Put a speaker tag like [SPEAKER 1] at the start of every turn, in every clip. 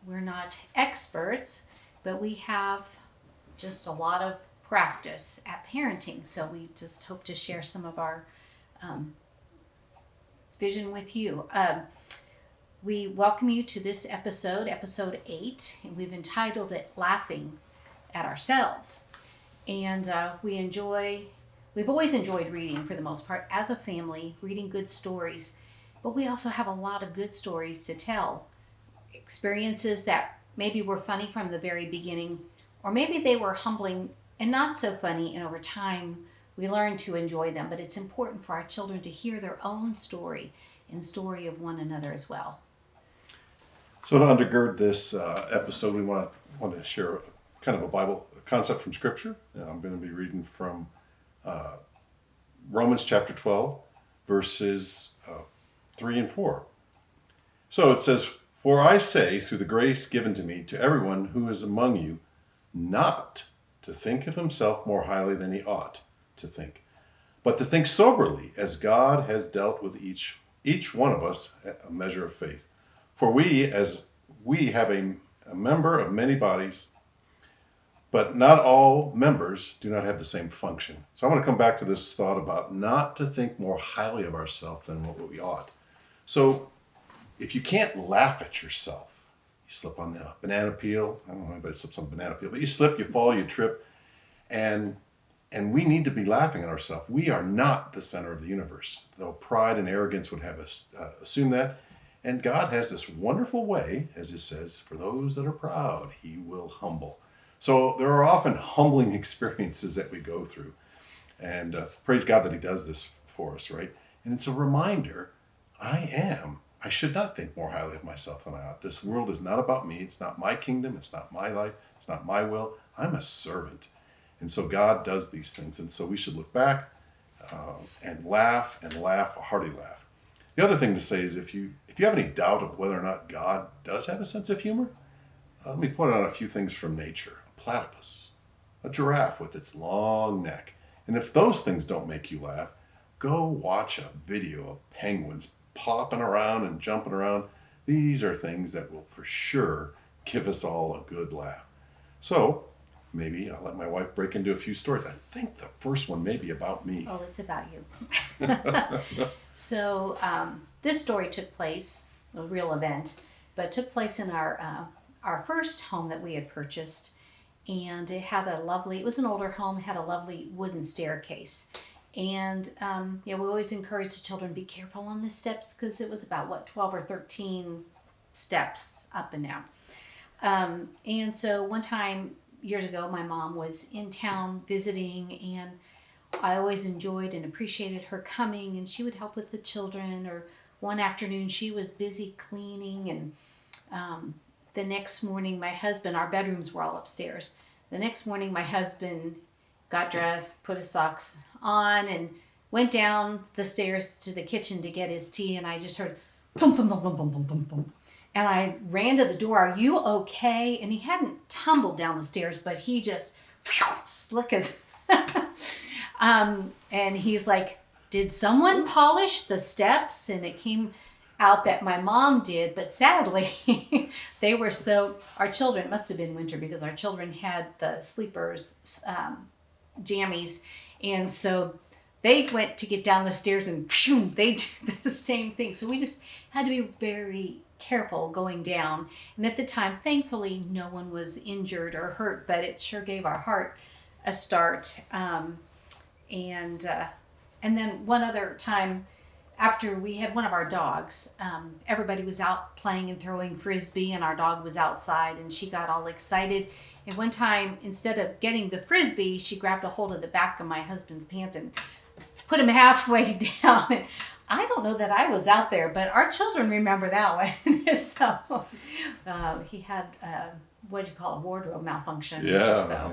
[SPEAKER 1] We're not experts, but we have just a lot of practice at parenting. So we just hope to share some of our um, vision with you. We welcome you to this episode, episode 8, and we've entitled it Laughing at Ourselves. And we've always enjoyed reading for the most part as a family, reading good stories, but we also have a lot of good stories to tell. Experiences that maybe were funny from the very beginning, or maybe they were humbling and not so funny, and over time we learn to enjoy them. But it's important for our children to hear their own story and story of one another as well.
[SPEAKER 2] So to undergird this episode, we want to share kind of a Bible concept from Scripture. I'm going to be reading from Romans chapter 12, verses 3 and 4. So it says, "For I say, through the grace given to me, to everyone who is among you, not to think of himself more highly than he ought to think, but to think soberly, as God has dealt with each one of us a measure of faith. For as we have a member of many bodies, but not all members do not have the same function." So I want to come back to this thought about not to think more highly of ourselves than what we ought. So if you can't laugh at yourself, you slip on the banana peel. I don't know if anybody slips on a banana peel, but you slip, you fall, you trip, and we need to be laughing at ourselves. We are not the center of the universe, though pride and arrogance would have us assume that. And God has this wonderful way, as it says, for those that are proud, he will humble. So there are often humbling experiences that we go through. And praise God that he does this for us, right? And it's a reminder, I should not think more highly of myself than I ought. This world is not about me. It's not my kingdom. It's not my life. It's not my will. I'm a servant. And so God does these things. And so we should look back and laugh, a hearty laugh. The other thing to say is if you have any doubt of whether or not God does have a sense of humor, let me point out a few things from nature. A platypus, a giraffe with its long neck. And if those things don't make you laugh, go watch a video of penguins popping around and jumping around. These are things that will for sure give us all a good laugh. So maybe I'll let my wife break into a few stories. I think the first one may be about me.
[SPEAKER 1] Oh, it's about you. So this story took place, a real event, but took place in our first home that we had purchased. And it was an older home, had a lovely wooden staircase. And we always encourage the children, be careful on the steps, because it was about 12 or 13 steps up and down. And so one time years ago, my mom was in town visiting, and I always enjoyed and appreciated her coming, and she would help with the children. Or one afternoon she was busy cleaning, and the next morning our bedrooms were all upstairs. The next morning my husband got dressed, put his socks on, and went down the stairs to the kitchen to get his tea, and I just heard thump, thump, thump, thump, thump, thump, thump, thump. And I ran to the door, "Are you okay?" And he hadn't tumbled down the stairs, but he just slick as and he's like, "Did someone polish the steps?" And it came out that my mom did, but sadly our children, it must have been winter because our children had the sleepers jammies, and so they went to get down the stairs and they did the same thing. So we just had to be very careful going down. And at the time, thankfully, no one was injured or hurt, but it sure gave our heart a start. And then one other time, after we had one of our dogs, everybody was out playing and throwing frisbee, and our dog was outside, and she got all excited. And one time, instead of getting the frisbee, she grabbed a hold of the back of my husband's pants and put him halfway down. And I don't know that I was out there, but our children remember that one. So he had, wardrobe malfunction.
[SPEAKER 2] Yeah.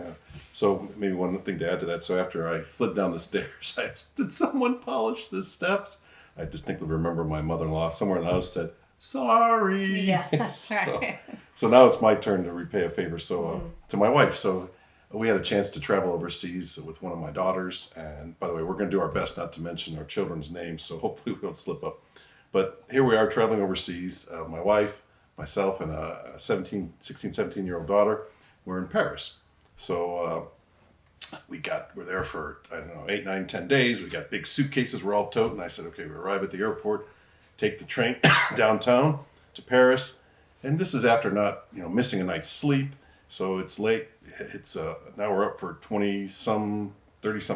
[SPEAKER 2] So maybe one thing to add to that. So after I slid down the stairs, I asked, "Did someone polish the steps?" I distinctly remember my mother-in-law somewhere in the house said, "Sorry."
[SPEAKER 1] Yeah, that's right.
[SPEAKER 2] So now it's my turn to repay a favor. So to my wife. So we had a chance to travel overseas with one of my daughters. And by the way, we're going to do our best not to mention our children's names, so hopefully we don't slip up. But here we are traveling overseas. My wife, myself and a 17-year-old daughter, were in Paris. So we're there for, I don't know, 8, 9, 10 days. We got big suitcases we're all toting. I said, okay, we arrive at the airport, take the train downtown to Paris. And this is after not, missing a night's sleep. So it's late. It's now we're up for 30 some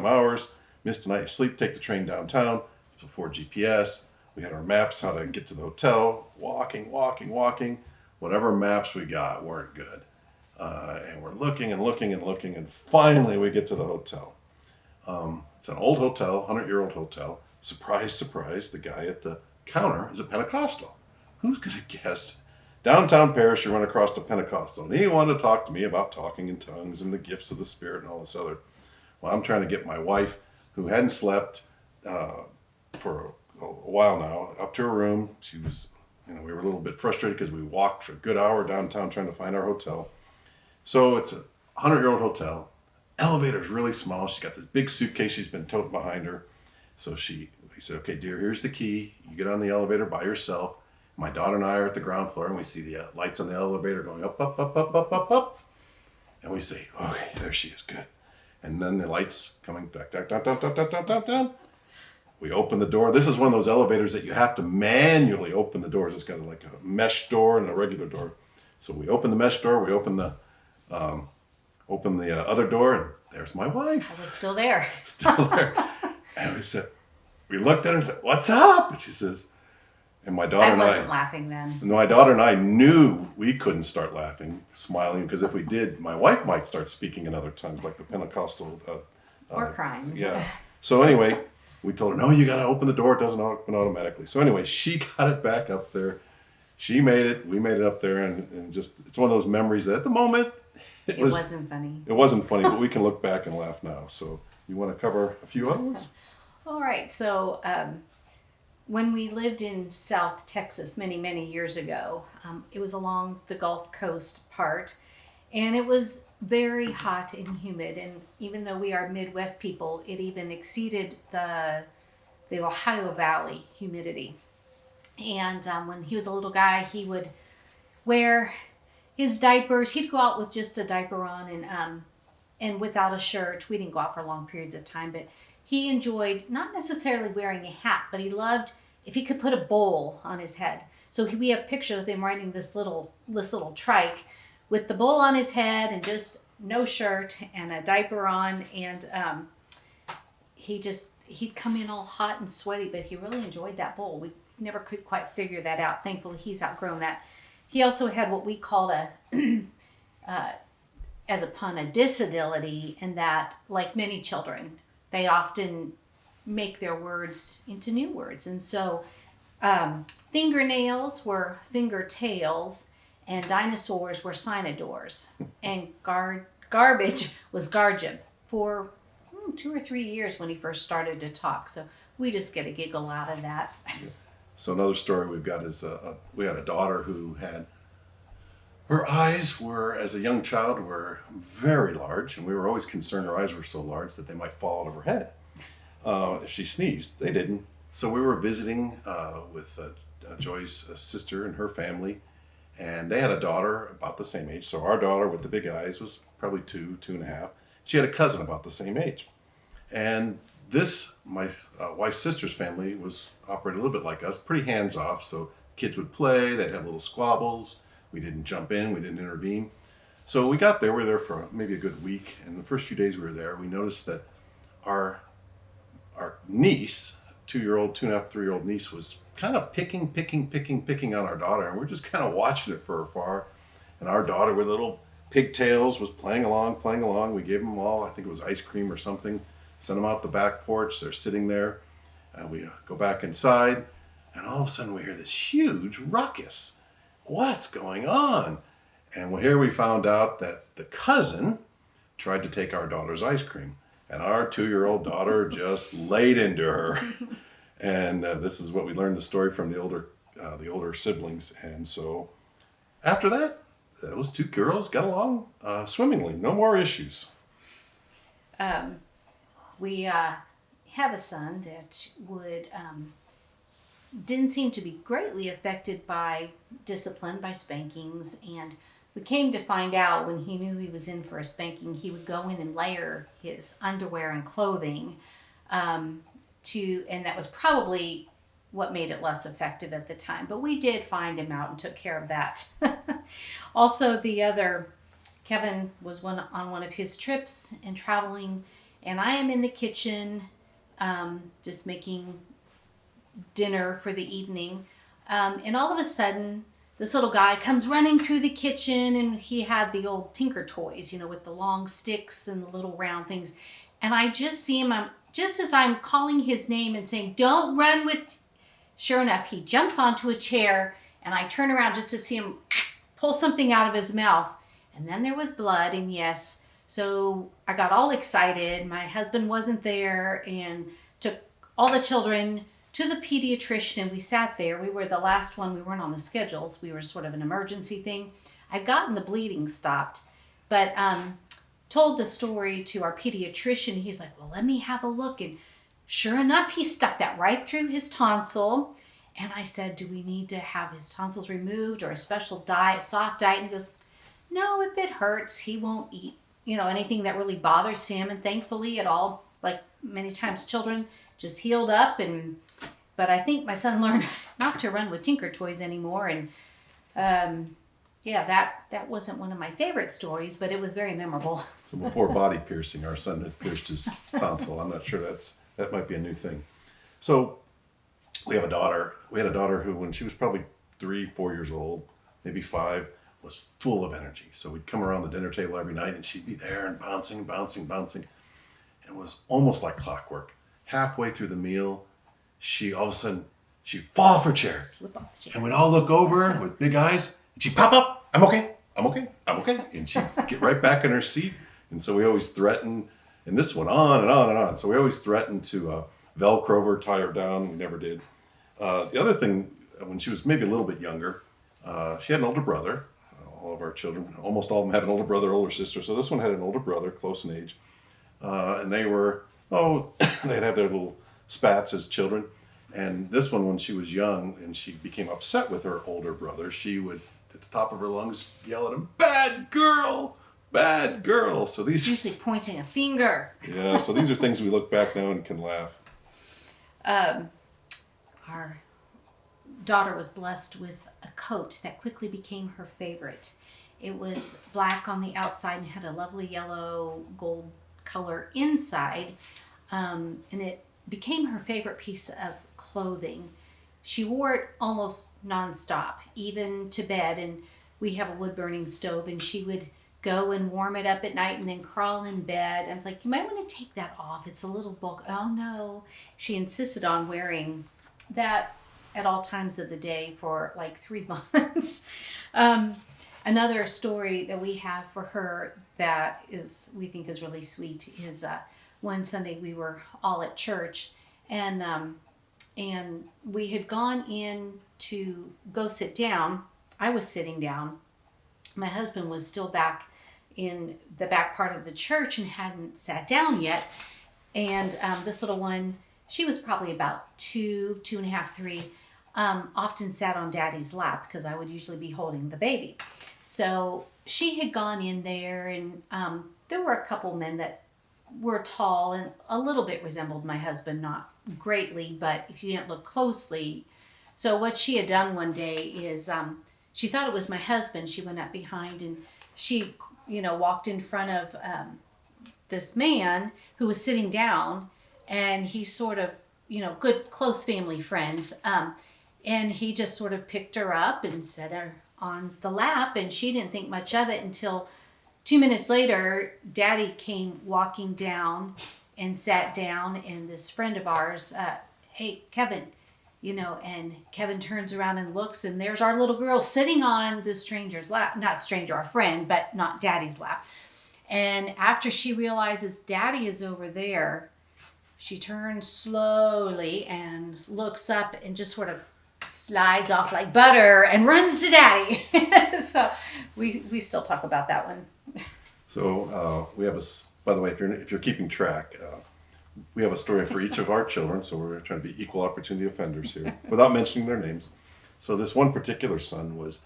[SPEAKER 2] hours. Missed a night's sleep, take the train downtown before GPS. We had our maps, how to get to the hotel, walking. Whatever maps we got weren't good. And we're looking, and finally we get to the hotel. It's an old hotel, 100-year-old hotel. Surprise, surprise, the guy at the counter is a Pentecostal. Who's going to guess? Downtown Paris, you run across a Pentecostal. And he wanted to talk to me about talking in tongues and the gifts of the Spirit and all this other. Well, I'm trying to get my wife, who hadn't slept for a while now, up to her room. She was, we were a little bit frustrated because we walked for a good hour downtown trying to find our hotel. So it's a 100-year-old hotel. Elevator's really small. She's got this big suitcase she's been toting behind her. So we said, okay, dear, here's the key. You get on the elevator by yourself. My daughter and I are at the ground floor, and we see the lights on the elevator going up. And we say, okay, there she is, good. And then the lights coming back, down. We open the door. This is one of those elevators that you have to manually open the doors. It's got like a mesh door and a regular door. So we open the mesh door. We open the other door, and there's my wife.
[SPEAKER 1] Oh, it's still there.
[SPEAKER 2] Still there. And we looked at her and said, what's up? And she says, and my daughter and I
[SPEAKER 1] wasn't laughing then.
[SPEAKER 2] My daughter and I knew we couldn't start laughing, smiling, because if we did, my wife might start speaking in other tongues, like the Pentecostal.
[SPEAKER 1] Or crying.
[SPEAKER 2] Yeah. So anyway, we told her, no, you got to open the door. It doesn't open automatically. So anyway, she got it back up there. She made it. We made it up there. And just, it's one of those memories that at the moment,
[SPEAKER 1] it wasn't funny.
[SPEAKER 2] It wasn't funny, but we can look back and laugh now. So you want to cover a few other ones?
[SPEAKER 1] All right. So when we lived in South Texas many years ago, it was along the Gulf Coast part, and it was very hot and humid. And even though we are Midwest people, it even exceeded the Ohio Valley humidity. And when he was a little guy, he would wear his diapers. He'd go out with just a diaper on and without a shirt. We didn't go out for long periods of time, but he enjoyed not necessarily wearing a hat, but he loved if he could put a bowl on his head. So we have pictures of him riding this little trike with the bowl on his head and just no shirt and a diaper on. And he'd come in all hot and sweaty, but he really enjoyed that bowl. We never could quite figure that out. Thankfully, he's outgrown that. He also had what we called as a pun, a disability, in that, like many children, they often make their words into new words. And so fingernails were finger tails, and dinosaurs were sinodors, and garbage was gargib for 2 or 3 years when he first started to talk. So we just get a giggle out of that.
[SPEAKER 2] So another story we've got is we had a daughter who had, her eyes were, as a young child, were very large, and we were always concerned her eyes were so large that they might fall out of her head if she sneezed. They didn't. So we were visiting with Joy's sister and her family, and they had a daughter about the same age. So our daughter with the big eyes was probably 2.5. She had a cousin about the same age. And my wife's sister's family was operated a little bit like us, pretty hands-off. So kids would play, they'd have little squabbles. We didn't jump in, we didn't intervene. So we got there, we were there for maybe a good week. And the first few days we were there, we noticed that our niece, 2-year-old, 2.5, 3-year-old niece, was kind of picking on our daughter. And we're just kind of watching it from afar. And our daughter with little pigtails was playing along. We gave them all, I think it was ice cream or something. Sent them out the back porch. They're sitting there. And we go back inside. And all of a sudden we hear this huge ruckus. What's going on? And here we found out that the cousin tried to take our daughter's ice cream. And our 2-year-old daughter just laid into her. And this is what we learned the story from the older siblings. And so after that, those two girls got along swimmingly. No more issues.
[SPEAKER 1] We have a son that would didn't seem to be greatly affected by discipline, by spankings. And we came to find out when he knew he was in for a spanking, he would go in and layer his underwear and clothing and that was probably what made it less effective at the time. But we did find him out and took care of that. Also, Kevin was on one of his trips and traveling, and I am in the kitchen just making dinner for the evening. And all of a sudden, this little guy comes running through the kitchen, and he had the old Tinker toys, with the long sticks and the little round things. And I just see him, just as I'm calling his name and saying, "Don't run with..." Sure enough, he jumps onto a chair, and I turn around just to see him pull something out of his mouth. And then there was blood, and yes. So I got all excited. My husband wasn't there, and took all the children to the pediatrician, and we sat there. We were the last one. We weren't on the schedules. We were sort of an emergency thing. I'd gotten the bleeding stopped, but told the story to our pediatrician. He's like, "Well, let me have a look." And sure enough, he stuck that right through his tonsil. And I said, "Do we need to have his tonsils removed or a special diet, soft diet?" And he goes, "No, if it hurts, he won't eat, anything that really bothers him." And thankfully it all, like many times children, just healed up. But I think my son learned not to run with Tinker toys anymore. And that wasn't one of my favorite stories, but it was very memorable.
[SPEAKER 2] So before body piercing, our son had pierced his tonsil. I'm not sure that might be a new thing. So we have a daughter. We had a daughter who, when she was probably 3-4 years old, maybe 5, was full of energy. So we'd come around the dinner table every night, and she'd be there and bouncing. And it was almost like clockwork. Halfway through the meal, all of a sudden, she'd fall off her chair.
[SPEAKER 1] Slip off the chair.
[SPEAKER 2] And we'd all look over with big eyes, and she'd pop up, I'm okay. And she'd get right back in her seat. And so we always threatened, and this went on and on and on. So we always threatened to Velcro her, tie her down. We never did. The other thing, when she was maybe a little bit younger, she had an older brother. All of our children, almost all of them have an older brother, older sister. So this one had an older brother, close in age. And they were, they'd have their little spats as children. And this one, when she was young and she became upset with her older brother, she would, at the top of her lungs, yell at him, "Bad girl, bad girl." So these
[SPEAKER 1] Usually pointing a finger.
[SPEAKER 2] Yeah, so these are things we look back now and can laugh.
[SPEAKER 1] Our daughter was blessed with a coat that quickly became her favorite. It was black on the outside and had a lovely yellow gold color inside, and it became her favorite piece of clothing. She wore it almost nonstop, even to bed. And we have a wood burning stove, and she would go and warm it up at night and then crawl in bed. I'm like, "You might want to take that off. It's a little bulk." "Oh no." She insisted on wearing that at all times of the day for like 3 months. Another story that we have for her that we think is really sweet is one Sunday we were all at church, and we had gone in to go sit down. I was sitting down. My husband was still back in the back part of the church and hadn't sat down yet. And this little one, she was probably about 2.5, 3, often sat on Daddy's lap because I would usually be holding the baby. So she had gone in there, and there were a couple men that were tall and a little bit resembled my husband, not greatly, but if you didn't look closely. So what she had done one day is she thought it was my husband. She went up behind, and she, walked in front of this man who was sitting down, and he sort of, good close family friends. And he just sort of picked her up and set her on the lap, and she didn't think much of it until 2 minutes later, Daddy came walking down and sat down, and this friend of ours, "Hey, Kevin," and Kevin turns around and looks, and there's our little girl sitting on the stranger's lap. Not stranger, our friend, but not Daddy's lap. And after she realizes Daddy is over there, she turns slowly and looks up and just sort of slides off like butter and runs to Daddy. So we still talk about that one.
[SPEAKER 2] So we have by the way, if you're keeping track, we have a story for each of our children, so we're trying to be equal opportunity offenders here, without mentioning their names. So this one particular son was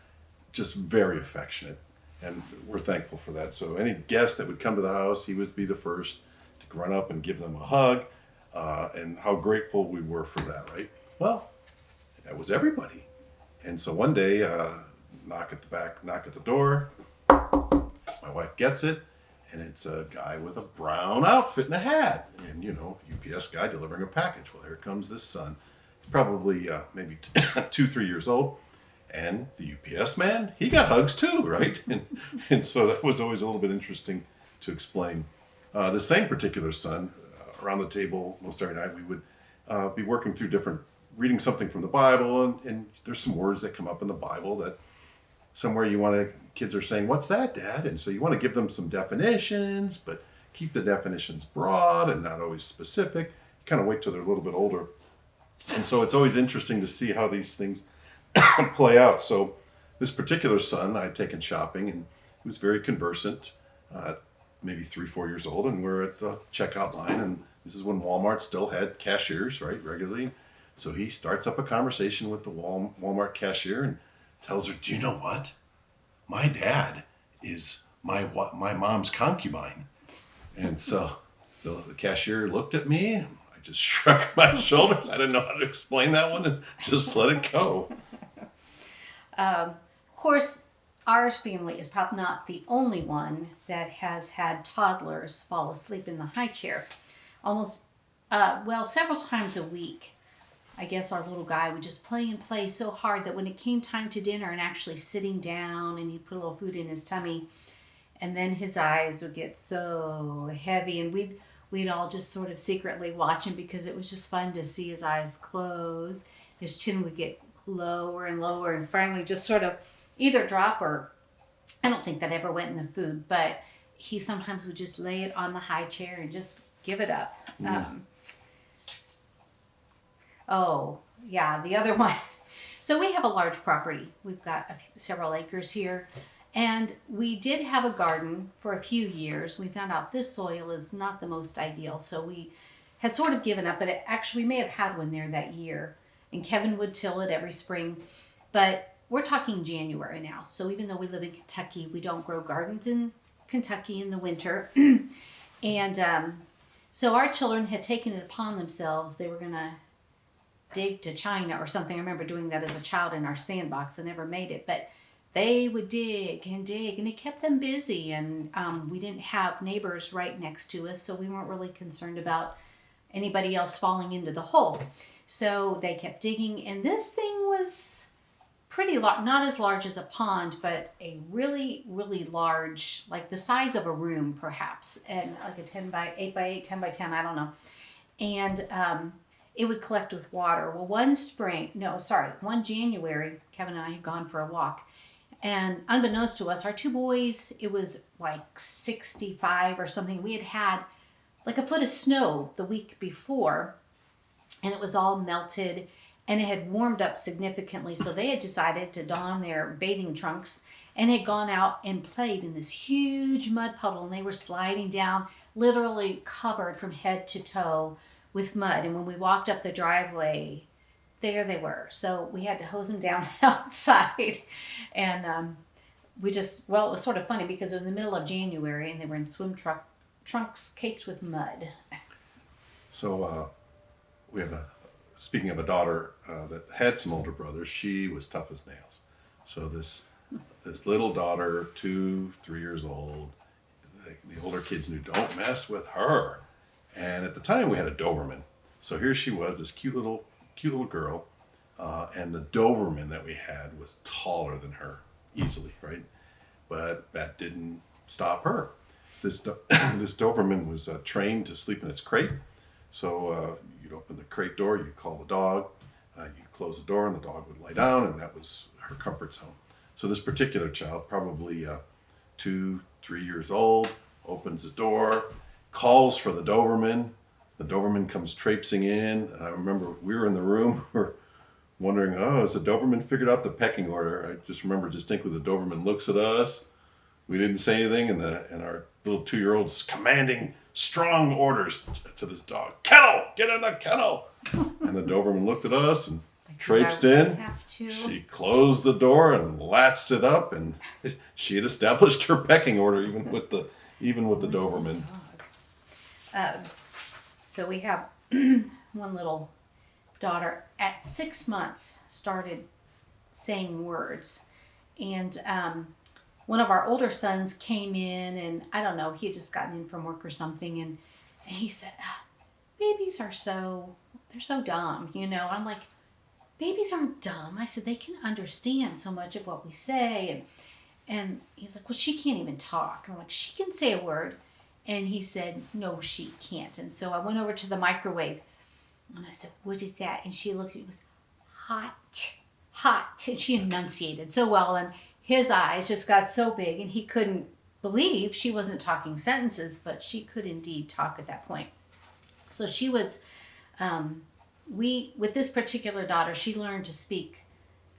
[SPEAKER 2] just very affectionate, and we're thankful for that. So any guest that would come to the house, he would be the first to run up and give them a hug, and how grateful we were for that, right? Well, that was everybody. And so one day, knock at the door. My wife gets it, and it's a guy with a brown outfit and a hat, and UPS guy delivering a package. Well, here comes this son. He's probably maybe 2-3 years old, and the UPS man, he got hugs too, right? And so that was always a little bit interesting to explain. The same particular son, around the table most every night, we would be working through reading something from the Bible, and there's some words that come up in the Bible that somewhere kids are saying, "What's that, Dad?" And so you want to give them some definitions, but keep the definitions broad and not always specific. You kind of wait till they're a little bit older. And so it's always interesting to see how these things play out. So this particular son, I had taken shopping, and he was very conversant, maybe 3-4 years old, and we're at the checkout line, and this is when Walmart still had cashiers, right, regularly. So he starts up a conversation with the Walmart cashier and tells her, "Do you know what? My dad is my mom's concubine." And so the cashier looked at me. I just shrugged my shoulders. I didn't know how to explain that one and just let it go.
[SPEAKER 1] Of course, our family is probably not the only one that has had toddlers fall asleep in the high chair. Several times a week. I guess our little guy would just play and play so hard that when it came time to dinner and actually sitting down and he'd put a little food in his tummy, and then his eyes would get so heavy, and we'd all just sort of secretly watch him because it was just fun to see his eyes close. His chin would get lower and lower, and finally just sort of either drop, or I don't think that ever went in the food, but he sometimes would just lay it on the high chair and just give it up. Oh, yeah, the other one. So we have a large property. We've got several acres here. And we did have a garden for a few years. We found out this soil is not the most ideal. So we had sort of given up. But we may have had one there that year. And Kevin would till it every spring. But we're talking January now. So even though we live in Kentucky, we don't grow gardens in Kentucky in the winter. And so our children had taken it upon themselves. They were going to dig to China or something. I remember doing that as a child in our sandbox. I never made it, but they would dig, and it kept them busy. And we didn't have neighbors right next to us, so we weren't really concerned about anybody else falling into the hole. So they kept digging, and this thing was pretty large, not as large as a pond, but a really, really large, like the size of a room perhaps, and like a 10 by 8 by 8, 10 by 10, I don't know. And it would collect with water. Well, one January, Kevin and I had gone for a walk. And unbeknownst to us, our two boys, it was like 65 or something. We had like a foot of snow the week before, and it was all melted, and it had warmed up significantly. So they had decided to don their bathing trunks and had gone out and played in this huge mud puddle. And they were sliding down, literally covered from head to toe with mud. And when we walked up the driveway, there they were. So we had to hose them down outside. And it was sort of funny because it was in the middle of January and they were in swim trunks caked with mud.
[SPEAKER 2] So we have speaking of a daughter that had some older brothers, she was tough as nails. So this little daughter, 2-3 years old, the older kids knew, don't mess with her. And at the time we had a Doberman. So here she was, this cute little girl. And the Doberman that we had was taller than her, easily, right? But that didn't stop her. This Doberman was trained to sleep in its crate. So you'd open the crate door, you'd call the dog, you'd close the door, and the dog would lie down, and that was her comfort zone. So this particular child, probably 2-3 years old, opens the door, calls for the Doberman. The Doberman comes traipsing in. And I remember we were in the room, we're wondering, has the Doberman figured out the pecking order? I just remember distinctly the Doberman looks at us. We didn't say anything, and our little 2-year-old's commanding, strong orders to this dog. Kennel, get in the kennel. And the Doberman looked at us and traipsed in. She closed the door and latched it up, and she had established her pecking order even with the Doberman.
[SPEAKER 1] So we have one little daughter at 6 months started saying words, and one of our older sons came in, and I don't know, he had just gotten in from work or something, and he said, babies are they're so dumb, you know. I'm like, babies aren't dumb. I said, they can understand so much of what we say. And he's like, well, she can't even talk. And I'm like, she can say a word. And he said, no, she can't. And so I went over to the microwave and I said, what is that? And she looked at me and goes, hot, hot. And she enunciated so well. And his eyes just got so big and he couldn't believe she wasn't talking sentences, but she could indeed talk at that point. So she was, with this particular daughter, she learned to speak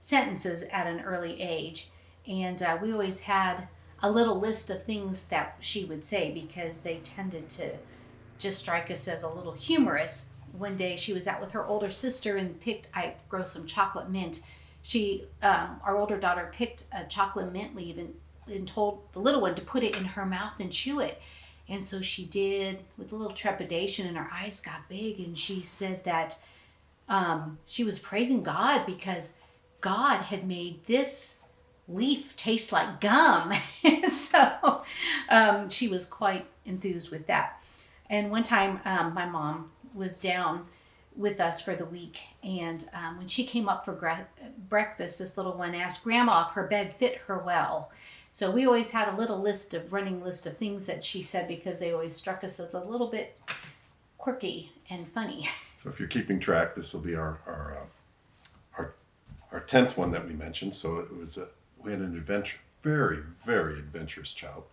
[SPEAKER 1] sentences at an early age. And we always had a little list of things that she would say because they tended to just strike us as a little humorous. One day she was out with her older sister and I grow some chocolate mint. Our older daughter picked a chocolate mint leaf and told the little one to put it in her mouth and chew it. And so she did with a little trepidation, and her eyes got big, and she said that she was praising God because God had made this leaf taste like gum. So she was quite enthused with that. And one time my mom was down with us for the week, and when she came up for breakfast, this little one asked Grandma if her bed fit her well. So we always had a little running list of things that she said because they always struck us as a little bit quirky and funny.
[SPEAKER 2] So if you're keeping track, this will be our 10th one that we mentioned. So it was we had an very, very adventurous child.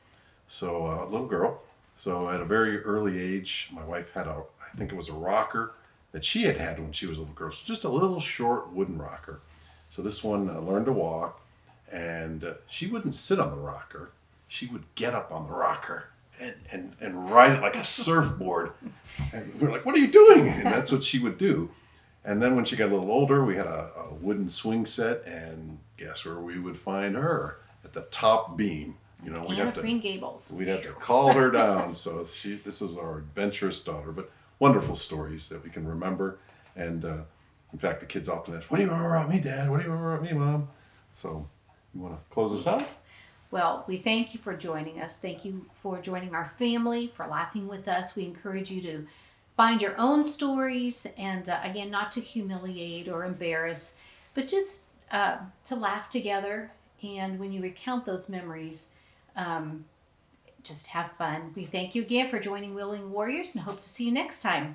[SPEAKER 2] So a little girl. So at a very early age, my wife had I think it was a rocker that she had when she was a little girl. So just a little short wooden rocker. So this one learned to walk, and she wouldn't sit on the rocker. She would get up on the rocker and ride it like a surfboard. And we were like, what are you doing? And that's what she would do. And then when she got a little older, we had a wooden swing set, and guess where we would find her? At the top beam. You know,
[SPEAKER 1] Green Gables.
[SPEAKER 2] We'd have to call her down. So this was our adventurous daughter, but wonderful stories that we can remember. And in fact, the kids often ask, what do you remember about me, Dad? What do you remember about me, Mom? So you want to close us out?
[SPEAKER 1] Well, we thank you for joining us. Thank you for joining our family, for laughing with us. We encourage you to find your own stories, and again, not to humiliate or embarrass, but just to laugh together. And when you recount those memories, just have fun. We thank you again for joining Willing Warriors and hope to see you next time.